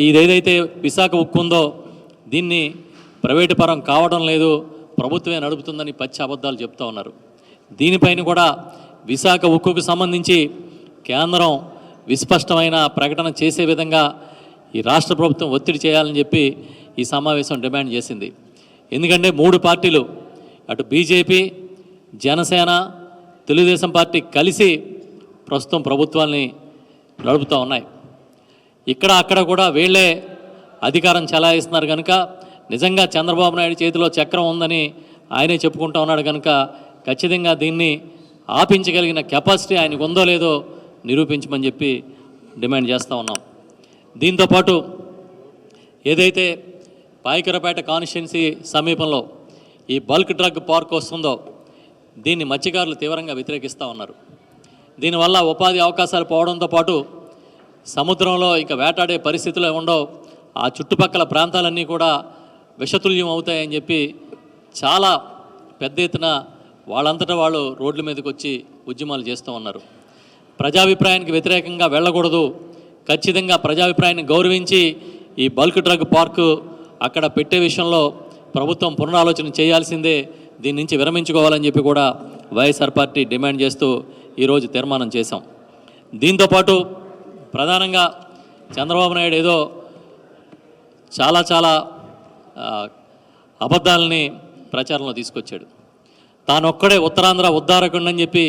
ఇదేదైతే విశాఖ ఉక్కు ఉందో దీన్ని ప్రైవేటు పరం కావడం లేదు, ప్రభుత్వమే నడుపుతుందని పచ్చి అబద్ధాలు చెప్తూ ఉన్నారు. దీనిపైన కూడా విశాఖ ఉక్కుకు సంబంధించి కేంద్రం విస్పష్టమైన ప్రకటన చేసే విధంగా ఈ రాష్ట్ర ప్రభుత్వం ఒత్తిడి చేయాలని చెప్పి ఈ సమావేశం డిమాండ్ చేసింది. ఎందుకంటే 3 పార్టీలు, అటు బీజేపీ, జనసేన, తెలుగుదేశం పార్టీ కలిసి ప్రస్తుతం ప్రభుత్వాన్ని నడుపుతూ ఉన్నాయి. ఇక్కడ అక్కడ కూడా వీళ్ళే అధికారం చెలాయిస్తున్నారు కనుక నిజంగా చంద్రబాబు నాయుడు చేతిలో చక్రం ఉందని ఆయనే చెప్పుకుంటూ ఉన్నాడు కనుక ఖచ్చితంగా దీన్ని ఆపించగలిగిన కెపాసిటీ ఆయనకు ఉందో లేదో నిరూపించమని చెప్పి డిమాండ్ చేస్తూ ఉన్నాం. దీంతోపాటు ఏదైతే పాయకరపేట కాన్స్టిట్యున్సీ సమీపంలో ఈ బల్క్ డ్రగ్ పార్క్ వస్తుందో దీన్ని మత్స్యకారులు తీవ్రంగా వ్యతిరేకిస్తూ ఉన్నారు. దీనివల్ల ఉపాధి అవకాశాలు పోవడంతో పాటు సముద్రంలో ఇంకా వేటాడే పరిస్థితులు ఉండవు, ఆ చుట్టుపక్కల ప్రాంతాలన్నీ కూడా విషతుల్యం అవుతాయని చెప్పి చాలా పెద్ద ఎత్తున వాళ్ళంతటా వాళ్ళు రోడ్ల మీదకి వచ్చి ఉద్యమాలు చేస్తూ ఉన్నారు. ప్రజాభిప్రాయానికి వ్యతిరేకంగా వెళ్ళకూడదు, ఖచ్చితంగా ప్రజాభిప్రాయాన్ని గౌరవించి ఈ బల్క్ డ్రగ్ పార్కు అక్కడ పెట్టే విషయంలో ప్రభుత్వం పునరాలోచన చేయాల్సిందే, దీని నుంచి విరమించుకోవాలని చెప్పి కూడా వైఎస్ఆర్ పార్టీ డిమాండ్ చేస్తూ ఈరోజు తీర్మానం చేశాం. దీంతోపాటు ప్రధానంగా చంద్రబాబు నాయుడు ఏదో చాలా అబద్ధాలని ప్రచారంలో తీసుకొచ్చాడు. తానొక్కడే ఉత్తరాంధ్ర ఉద్ధారకుడు అని చెప్పి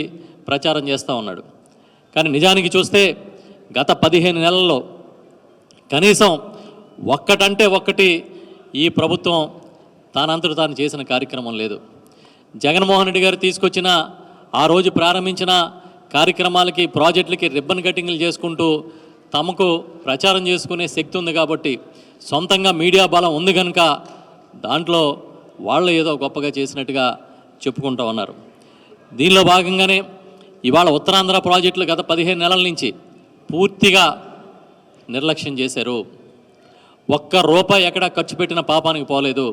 ప్రచారం చేస్తూ ఉన్నాడు. కానీ నిజానికి చూస్తే గత 15 నెలల్లో కనీసం ఒక్కటంటే ఒక్కటి ఈ ప్రభుత్వం తానంతట తాను చేసిన కార్యక్రమం లేదు. జగన్మోహన్ రెడ్డి గారు తీసుకొచ్చిన ఆ రోజు ప్రారంభించిన కార్యక్రమాలకి, ప్రాజెక్టులకి రిబ్బన్ కటింగ్లు చేసుకుంటూ తమకు ప్రచారం చేసుకునే శక్తి ఉంది కాబట్టి, సొంతంగా మీడియా బలం ఉంది కనుక దాంట్లో వాళ్ళు ఏదో గొప్పగా చేసినట్టుగా చెప్పుకుంటూ ఉన్నారు. దీనిలో భాగంగానే ఇవాళ ఉత్తరాంధ్ర ప్రాజెక్టులు గత 15 నెలల నుంచి పూర్తిగా నిర్లక్ష్యం చేశారు. ఒక్క రూపాయి ఎక్కడా ఖర్చు పెట్టిన పాపానికి పోలేదు.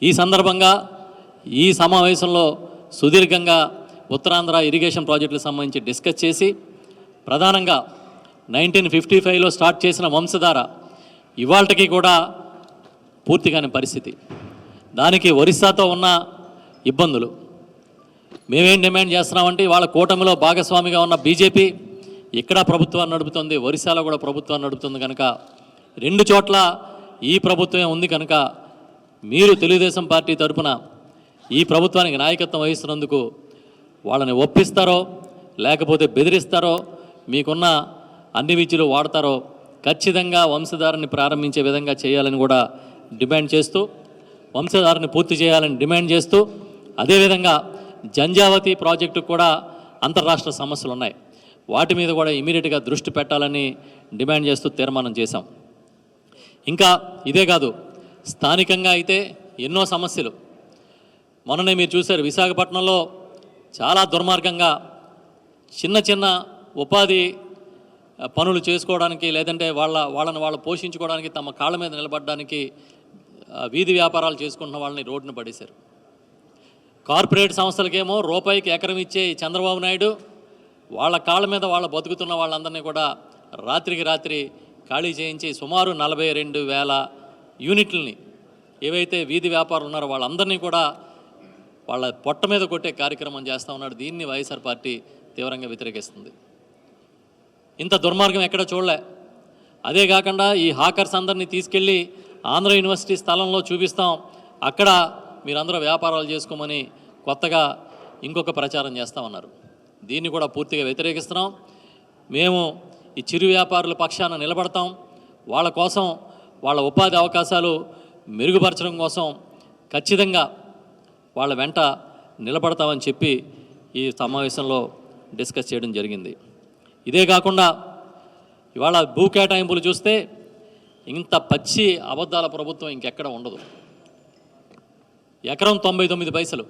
ఈ సందర్భంగా ఈ సమావేశంలో సుదీర్ఘంగా ఉత్తరాంధ్ర ఇరిగేషన్ ప్రాజెక్టులకు సంబంధించి డిస్కస్ చేసి ప్రధానంగా 1955లో స్టార్ట్ చేసిన వంశధార ఇవాళకి కూడా పూర్తిగానే పరిస్థితి. దానికి ఒరిస్సాతో ఉన్న ఇబ్బందులు మేమేం డిమాండ్ చేస్తున్నామంటే, వాళ్ళ కూటమిలో భాగస్వామిగా ఉన్న బీజేపీ ఇక్కడ ప్రభుత్వాన్ని నడుపుతుంది, ఒరిస్సాలో కూడా ప్రభుత్వాన్ని నడుపుతుంది కనుక 2 చోట్ల ఈ ప్రభుత్వమే ఉంది కనుక మీరు తెలుగుదేశం పార్టీ తరఫున ఈ ప్రభుత్వానికి నాయకత్వం వహిస్తున్నందుకు వాళ్ళని ఒప్పిస్తారో లేకపోతే బెదిరిస్తారో, మీకున్న అన్ని విద్యలు వాడతారో ఖచ్చితంగా వంశధారని ప్రారంభించే విధంగా చేయాలని కూడా డిమాండ్ చేస్తూ, వంశధారని పూర్తి చేయాలని డిమాండ్ చేస్తూ, అదేవిధంగా జంజావతి ప్రాజెక్టు కూడా అంతర్రాష్ట్ర సమస్యలు ఉన్నాయి, వాటి మీద కూడా ఇమీడియట్గా దృష్టి పెట్టాలని డిమాండ్ చేస్తూ తీర్మానం చేశాం. ఇంకా ఇదే కాదు, స్థానికంగా అయితే ఎన్నో సమస్యలు. మొన్ననే మీరు చూశారు, విశాఖపట్నంలో చాలా దుర్మార్గంగా చిన్న ఉపాధి పనులు చేసుకోవడానికి, లేదంటే వాళ్ళని వాళ్ళు పోషించుకోవడానికి, తమ కాళ్ళ మీద నిలబడడానికి వీధి వ్యాపారాలు చేసుకుంటున్న వాళ్ళని రోడ్డున పడేశారు. కార్పొరేట్ సంస్థలకేమో రూపాయికి ఎకరం ఇచ్చే చంద్రబాబు నాయుడు వాళ్ళ కాళ్ళ మీద వాళ్ళు బతుకుతున్న వాళ్ళందరినీ కూడా రాత్రికి రాత్రి ఖాళీ చేయించి సుమారు 42,000 యూనిట్లని ఏవైతే వీధి వ్యాపారులు ఉన్నారో వాళ్ళందరినీ కూడా వాళ్ళ పొట్ట మీద కొట్టే కార్యక్రమం చేస్తూ ఉన్నాడు. దీన్ని వైఎస్ఆర్ పార్టీ తీవ్రంగా వ్యతిరేకిస్తుంది. ఇంత దుర్మార్గం ఎక్కడ చూడలే. అదే కాకుండా ఈ హాకర్స్ అందరినీ తీసుకెళ్ళి ఆంధ్ర యూనివర్సిటీ స్థలంలో చూపిస్తాం, అక్కడ మీరందరూ వ్యాపారాలు చేసుకోమని కొత్తగా ఇంకొక ప్రచారం చేస్తామన్నారు. దీన్ని కూడా పూర్తిగా వ్యతిరేకిస్తున్నాం. మేము ఈ చిరు వ్యాపారుల పక్షాన నిలబడతాం, వాళ్ళ కోసం, వాళ్ళ ఉపాధి అవకాశాలు మెరుగుపరచడం కోసం ఖచ్చితంగా వాళ్ళ వెంట నిలబడతామని చెప్పి ఈ సమావేశంలో డిస్కస్ చేయడం జరిగింది. ఇదే కాకుండా ఇవాళ భూ కేటాయింపులు చూస్తే ఇంత పచ్చి అబద్ధాల ప్రభుత్వం ఇంకెక్కడ ఉండదు. ఎకరం 99 పైసలు,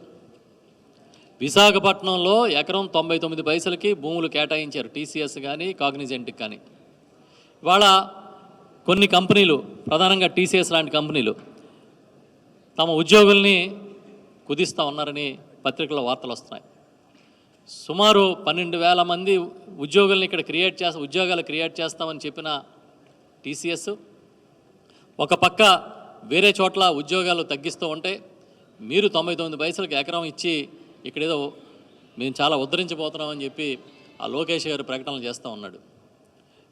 విశాఖపట్నంలో ఎకరం 99 పైసలకి భూములు కేటాయించారు, టీసీఎస్ కానీ కాగ్నిజెంట్కి కానీ. ఇవాళ కొన్ని కంపెనీలు, ప్రధానంగా టీసీఎస్ లాంటి కంపెనీలు తమ ఉద్యోగుల్ని కుదిస్తూ ఉన్నారని పత్రికల్లో వార్తలు వస్తున్నాయి. సుమారు 12,000 మంది ఉద్యోగుల్ని ఇక్కడ ఉద్యోగాలు క్రియేట్ చేస్తామని చెప్పిన టీసీఎస్, ఒక పక్క వేరే చోట్ల ఉద్యోగాలు తగ్గిస్తూ ఉంటే మీరు 99 పైసలకు ఎకరం ఇచ్చి ఇక్కడేదో మేము చాలా ఉద్ధరించబోతున్నామని చెప్పి ఆ లోకేష్ గారు ప్రకటనలు చేస్తూ ఉన్నాడు.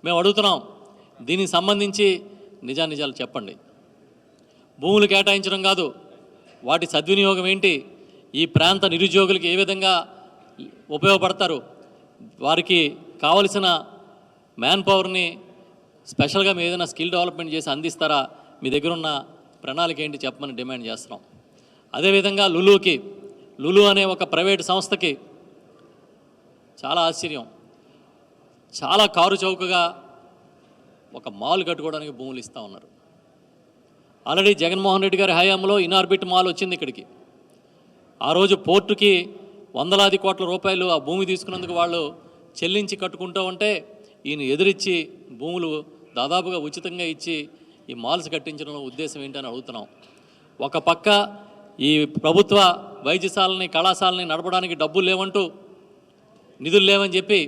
మేము అడుగుతున్నాం, దీనికి సంబంధించి నిజానిజాలు చెప్పండి. భూములు కేటాయించడం కాదు, వాటి సద్వినియోగం ఏంటి, ఈ ప్రాంత నిరుద్యోగులకి ఏ విధంగా ఉపయోగపడతారు, వారికి కావలసిన మ్యాన్ పవర్ని స్పెషల్గా మీ ఏదైనా స్కిల్ డెవలప్మెంట్ చేసి అందిస్తారా, మీ దగ్గర ఉన్న ప్రణాళిక ఏంటి చెప్పమని డిమాండ్ చేస్తున్నాం. అదేవిధంగా లులు అనే ఒక ప్రైవేటు సంస్థకి చాలా ఆశ్చర్యం, చాలా కారు చౌకగా ఒక మాల్ కట్టుకోవడానికి భూములు ఇస్తూ ఉన్నారు. ఆల్రెడీ జగన్మోహన్ రెడ్డి గారి హయాంలో ఇన్ఆర్బిట్ మాల్ వచ్చింది ఇక్కడికి. ఆ రోజు పోర్టుకి వందలాది కోట్ల రూపాయలు ఆ భూమి తీసుకున్నందుకు వాళ్ళు చెల్లించి కట్టుకుంటూ ఉంటే ఈయన ఎదురిచ్చి భూములు దాదాపుగా ఉచితంగా ఇచ్చి ఈ మాల్స్ కట్టించడంలో ఉద్దేశం ఏంటని అడుగుతున్నాం. ఒక పక్క ఈ ప్రభుత్వ వైద్యశాలని కళాశాలని నడపడానికి డబ్బులు లేవంటూ, నిధులు లేవని చెప్పి,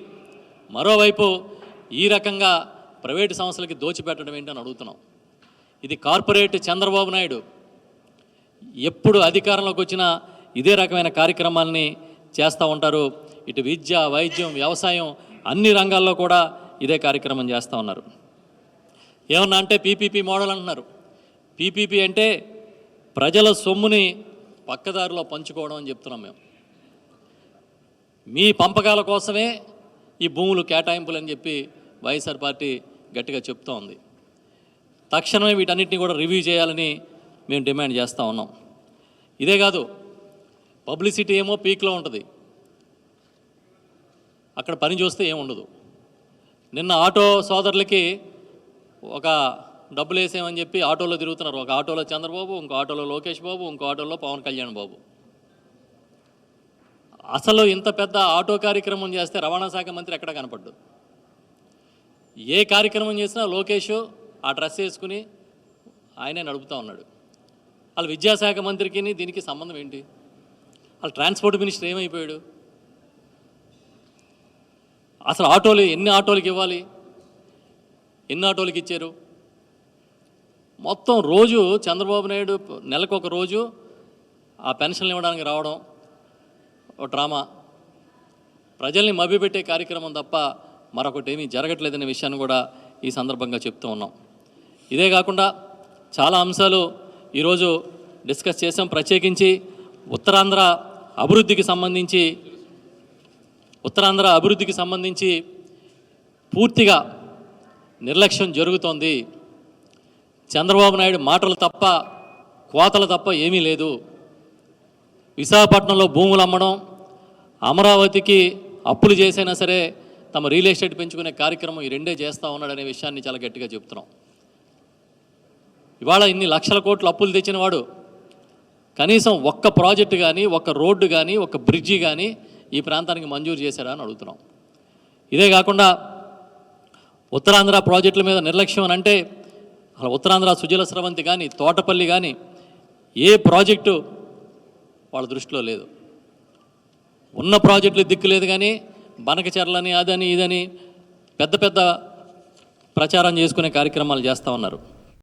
మరోవైపు ఈ రకంగా ప్రైవేటు సంస్థలకి దోచిపెట్టడం ఏంటని అడుగుతున్నాం. ఇది కార్పొరేట్ చంద్రబాబు నాయుడు ఎప్పుడు అధికారంలోకి వచ్చినా ఇదే రకమైన కార్యక్రమాలని చేస్తూ ఉంటారు. ఇటు విద్య, వైద్యం, వ్యవసాయం అన్ని రంగాల్లో కూడా ఇదే కార్యక్రమం చేస్తూ ఉన్నారు. ఏమన్నా అంటే పీపీపీ మోడల్ అంటున్నారు. పీపీపీ అంటే ప్రజల సొమ్ముని పక్కదారిలో పంచుకోవడం అని చెప్తున్నాం మేము. మీ పంపకాల కోసమే ఈ భూములు కేటాయింపులు అని చెప్పి వైఎస్ఆర్ పార్టీ గట్టిగా చెప్తూ ఉంది. తక్షణమే వీటన్నిటిని కూడా రివ్యూ చేయాలని మేము డిమాండ్ చేస్తూ ఉన్నాం. ఇదే కాదు, పబ్లిసిటీ ఏమో పీక్లో ఉంటుంది, అక్కడ పని చూస్తే ఏముండదు. నిన్న ఆటో సోదరులకి ఒక డబ్బులు వేసేమని చెప్పి ఆటోలో తిరుగుతున్నారు. ఒక ఆటోలో చంద్రబాబు, ఇంకో ఆటోలో లోకేష్ బాబు, ఇంకో ఆటోలో పవన్ కళ్యాణ్ బాబు. అసలు ఇంత పెద్ద ఆటో కార్యక్రమం చేస్తే రవాణా శాఖ మంత్రి ఎక్కడ కనపడ్డు. ఏ కార్యక్రమం చేసినా లోకేష్ ఆ డ్రెస్ వేసుకుని ఆయనే నడుపుతూ ఉన్నాడు. వాళ్ళు విద్యాశాఖ మంత్రికి దీనికి సంబంధం ఏంటి? వాళ్ళు ట్రాన్స్పోర్ట్ మినిస్టర్ ఏమైపోయాడు? అసలు ఆటోలు ఎన్ని ఆటోలకి ఇవ్వాలి, ఎన్ని ఆటోలకి ఇచ్చారు? మొత్తం రోజు చంద్రబాబు నాయుడు నెలకు ఒక రోజు ఆ పెన్షన్లు ఇవ్వడానికి రావడం ఓ డ్రామా, ప్రజల్ని మభ్యపెట్టే కార్యక్రమం తప్ప మరొకటి ఏమీ జరగట్లేదనే విషయాన్ని కూడా ఈ సందర్భంగా చెప్తూ ఉన్నాం. ఇదే కాకుండా చాలా అంశాలు ఈరోజు డిస్కస్ చేసాం. ప్రత్యేకించి ఉత్తరాంధ్ర అభివృద్ధికి సంబంధించి పూర్తిగా నిర్లక్ష్యం జరుగుతోంది. చంద్రబాబు నాయుడు మాటలు తప్ప, కోతలు తప్ప ఏమీ లేదు. విశాఖపట్నంలో భూములు అమ్మడం, అమరావతికి అప్పులు చేసైనా సరే తమ రియల్ ఎస్టేట్ పెంచుకునే కార్యక్రమం ఈ రెండే చేస్తూ ఉన్నాడనే విషయాన్ని చాలా గట్టిగా చెప్తున్నాం. ఇవాళ ఇన్ని లక్షల కోట్లు అప్పులు తెచ్చిన వాడు కనీసం ఒక్క ప్రాజెక్టు కానీ, ఒక్క రోడ్డు కానీ, ఒక్క బ్రిడ్జి కానీ ఈ ప్రాంతానికి మంజూరు చేశారా అని అడుగుతున్నాం. ఇదే కాకుండా ఉత్తరాంధ్ర ప్రాజెక్టుల మీద నిర్లక్ష్యం అని అంటే అసలు ఉత్తరాంధ్ర సుజల స్రవంతి కానీ, తోటపల్లి కానీ ఏ ప్రాజెక్టు వాళ్ళ దృష్టిలో లేదు. ఉన్న ప్రాజెక్టులు దిక్కు లేదు, కానీ బనకచెర్లని అదని ఇదని పెద్ద పెద్ద ప్రచారం చేసుకునే కార్యక్రమాలు చేస్తూ ఉన్నారు.